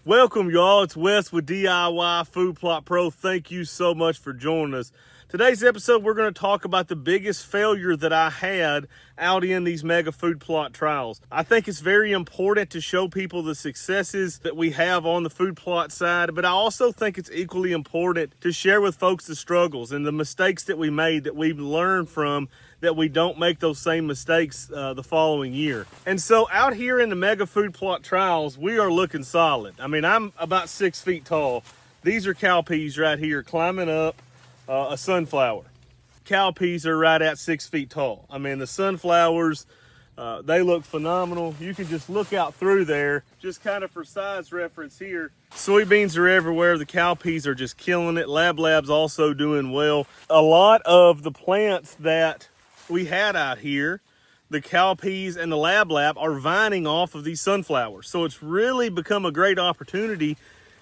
Welcome, y'all. It's Wes with DIY Food Plot Pro. Thank you so much for joining us. Today's episode, we're going to talk about the biggest failure that I had out in these mega food plot trials. I think it's very important to show people the successes that we have on the food plot side, but I also think it's equally important to share with folks the struggles and the mistakes that we made that we've learned from, that we don't make those same mistakes the following year. And so out here in the mega food plot trials, we are looking solid. I mean, I'm about 6 feet tall. These are cowpeas right here climbing up a sunflower. Cowpeas are right at 6 feet tall. I mean, the sunflowers, they look phenomenal. You can just look out through there, just kind of for size reference here. Soybeans are everywhere. The cowpeas are just killing it. Lab's also doing well. A lot of the plants that we had out here, the cowpeas and the lab are vining off of these sunflowers. So it's really become a great opportunity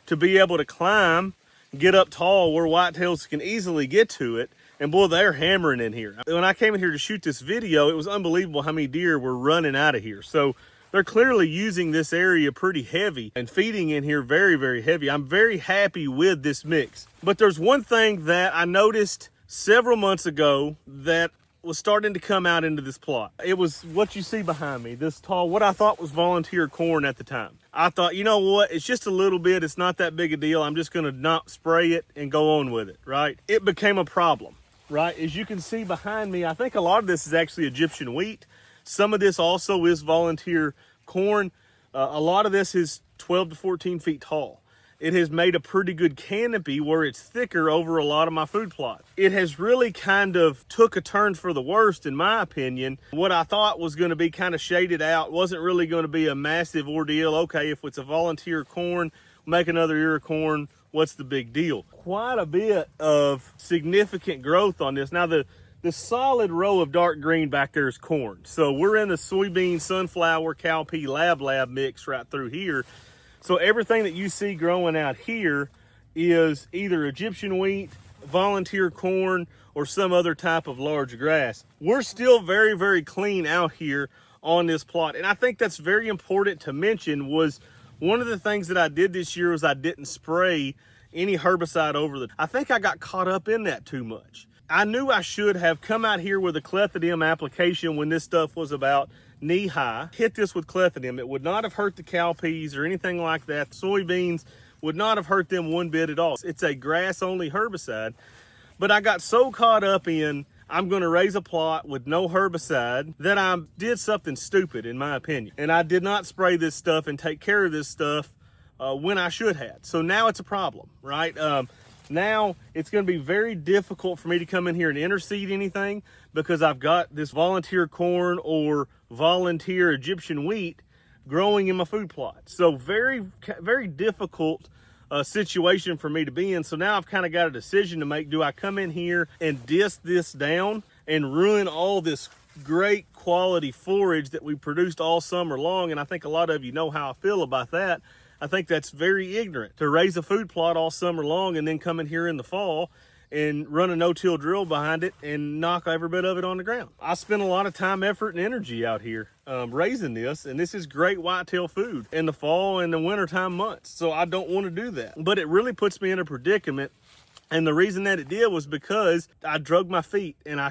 to be able to climb, get up tall where whitetails can easily get to it. And boy, they're hammering in here. When I came in here to shoot this video, it was unbelievable how many deer were running out of here. So they're clearly using this area pretty heavy and feeding in here very, very heavy. I'm very happy with this mix. But there's one thing that I noticed several months ago that was starting to come out into this plot. It was what you see behind me, this tall, what I thought was volunteer corn at the time. I thought, you know what, it's just a little bit, it's not that big a deal. I'm just gonna not spray it and go on with it, right? It became a problem, right? As you can see behind me, I think a lot of this is actually Egyptian wheat. Some of this also is volunteer corn. A lot of this is 12 to 14 feet tall. It has made a pretty good canopy where it's thicker over a lot of my food plot. It has really kind of took a turn for the worst, in my opinion. What I thought was going to be kind of shaded out wasn't really going to be a massive ordeal. Okay, if it's a volunteer corn, make another ear of corn, what's the big deal? Quite a bit of significant growth on this. Now, the solid row of dark green back there is corn. So we're in the soybean, sunflower, cowpea, lab mix right through here. So everything that you see growing out here is either Egyptian wheat, volunteer corn, or some other type of large grass. We're still very, very clean out here on this plot. And I think that's very important to mention. Was one of the things that I did this year was I didn't spray any herbicide over the, I think I got caught up in that too much. I knew I should have come out here with a clethodim application when this stuff was about knee high. Hit this with clethodim. It would not have hurt the cowpeas or anything like that. Soybeans would not have hurt them one bit at all. It's a grass only herbicide. But I got so caught up in I'm going to raise a plot with no herbicide that I did something stupid, in my opinion. And I did not spray this stuff and take care of this stuff when I should have. So now it's a problem, right? Now it's going to be very difficult for me to come in here and interseed anything because I've got this volunteer corn or volunteer Egyptian wheat growing in my food plot. So very, very difficult situation for me to be in. So now I've kind of got a decision to make. Do I come in here and disc this down and ruin all this great quality forage that we produced all summer long? And I think a lot of you know how I feel about that. I think that's very ignorant to raise a food plot all summer long and then come in here in the fall and run a no-till drill behind it and knock every bit of it on the ground. I spent a lot of time, effort, and energy out here raising this, and this is great whitetail food in the fall and the wintertime months. So I don't want to do that. But it really puts me in a predicament. And the reason that it did was because I drug my feet and I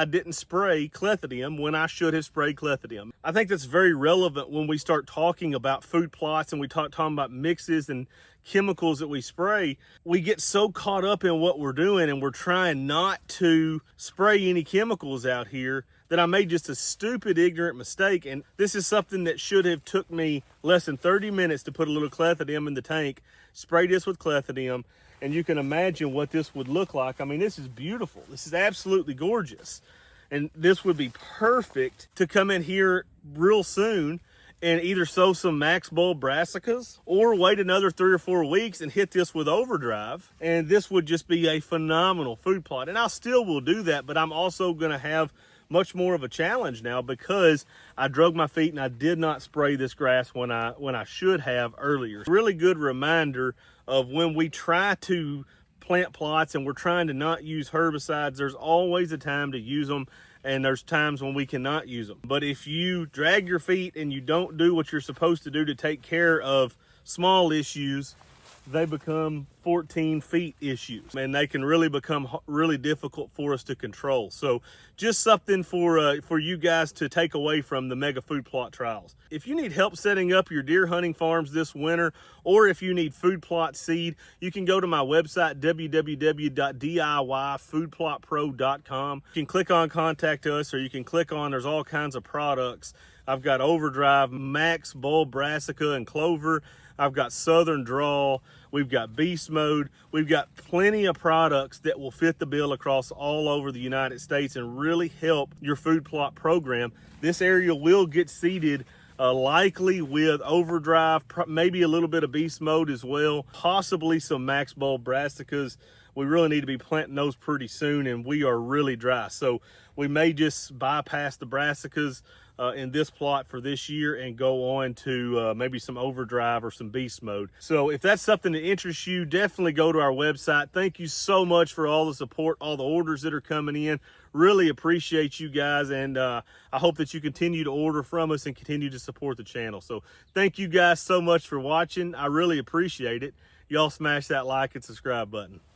didn't spray clethodim when I should have sprayed clethodim. I think that's very relevant when we start talking about food plots and we talking about mixes and chemicals that we spray. We get so caught up in what we're doing and we're trying not to spray any chemicals out here that I made just a stupid, ignorant mistake. And this is something that should have took me less than 30 minutes to put a little clethodim in the tank, spray this with clethodim, and you can imagine what this would look like. I mean, this is beautiful. This is absolutely gorgeous. And this would be perfect to come in here real soon and either sow some max bulb brassicas or wait another 3 or 4 weeks and hit this with overdrive. And this would just be a phenomenal food plot. And I still will do that, but I'm also going to have much more of a challenge now because I drug my feet and I did not spray this grass when I should have earlier. Really good reminder of when we try to plant plots and we're trying to not use herbicides, there's always a time to use them and there's times when we cannot use them. But if you drag your feet and you don't do what you're supposed to do to take care of small issues, they become 14 feet issues, and they can really become really difficult for us to control. So just something for you guys to take away from the Mega Food Plot Trials. If you need help setting up your deer hunting farms this winter, or if you need food plot seed, you can go to my website, www.diyfoodplotpro.com. You can click on contact us, or you can click on, there's all kinds of products. I've got Overdrive, Max, Bull, Brassica, and Clover. I've got Southern Draw. We've got Beast Mode. We've got plenty of products that will fit the bill across all over the United States and really help your food plot program. This area will get seeded likely with Overdrive, maybe a little bit of Beast Mode as well, possibly some Max Bulb Brassicas. We really need to be planting those pretty soon, and we are really dry. So we may just bypass the Brassicas in this plot for this year and go on to maybe some Overdrive or some Beast Mode. So if that's something that interests you, definitely go to our website. Thank you so much for all the support, all the orders that are coming in. Really appreciate you guys, and I hope that you continue to order from us and continue to support the channel. So thank you guys so much for watching. I really appreciate it. Y'all smash that like and subscribe button.